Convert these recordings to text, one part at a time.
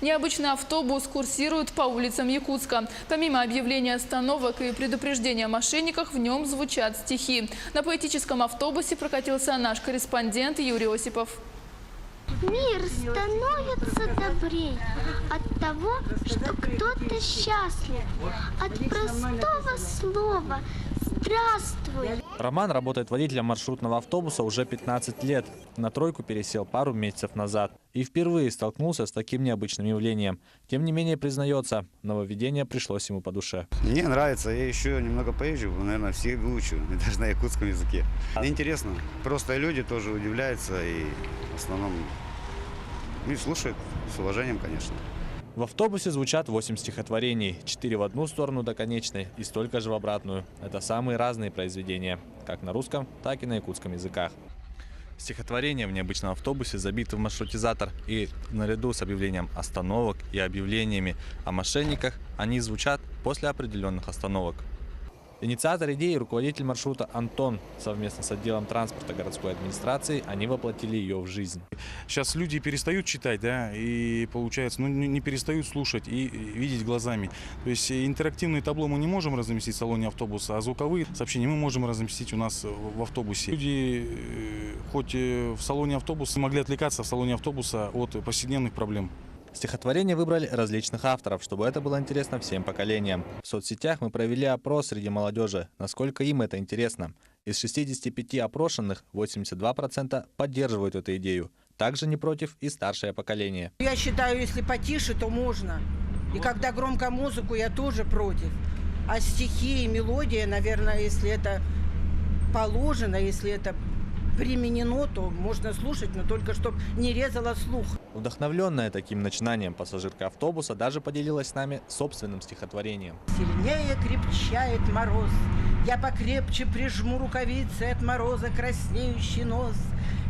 Необычный автобус курсирует по улицам Якутска. Помимо объявления остановок и предупреждения о мошенниках, в нем звучат стихи. На поэтическом автобусе прокатился наш корреспондент Юрий Осипов. Мир становится добрей от того, что кто-то счастлив, от простого слова «здравствуй». Роман работает водителем маршрутного автобуса уже 15 лет. На тройку пересел пару месяцев назад. И впервые столкнулся с таким необычным явлением. Тем не менее, признается, нововведение пришлось ему по душе. Мне нравится, я еще немного поезжу, наверное, все выучу, даже на якутском языке. Интересно, просто люди тоже удивляются и в основном и слушают с уважением, конечно. В автобусе звучат 8 стихотворений, 4 в одну сторону до конечной и столько же в обратную. Это самые разные произведения, как на русском, так и на якутском языках. Стихотворения в необычном автобусе забиты в маршрутизатор, и наряду с объявлением остановок и объявлениями о мошенниках они звучат после определенных остановок. Инициатор идеи – руководитель маршрута Антон. Совместно с отделом транспорта городской администрации они воплотили ее в жизнь. Сейчас люди перестают читать, да, и получается, не перестают слушать и видеть глазами. То есть интерактивные табло мы не можем разместить в салоне автобуса, а звуковые сообщения мы можем разместить у нас в автобусе. Люди хоть в салоне автобуса могли отвлекаться в салоне автобуса от повседневных проблем. Стихотворения выбрали различных авторов, чтобы это было интересно всем поколениям. В соцсетях мы провели опрос среди молодежи, насколько им это интересно. Из 65 опрошенных 82% поддерживают эту идею. Также не против и старшее поколение. Я считаю, если потише, то можно. И когда громко музыку, я тоже против. А стихи и мелодия, наверное, если это положено, если это применено, то можно слушать, но только чтобы не резало слух. Вдохновленная таким начинанием, пассажирка автобуса даже поделилась с нами собственным стихотворением. Сильнее крепчает мороз, я покрепче прижму рукавицы от мороза краснеющий нос.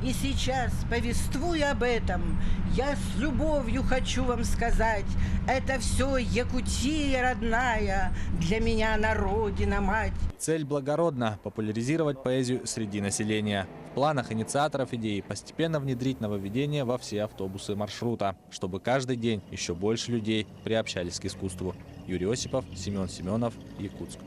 И сейчас, повествуя об этом, я с любовью хочу вам сказать, это все Якутия родная, для меня она родина мать. Цель благородна – популяризировать поэзию среди населения. В планах инициаторов идеи постепенно внедрить нововведения во все автобусы маршрута, чтобы каждый день еще больше людей приобщались к искусству. Юрий Осипов, Семен Семенов, Якутск.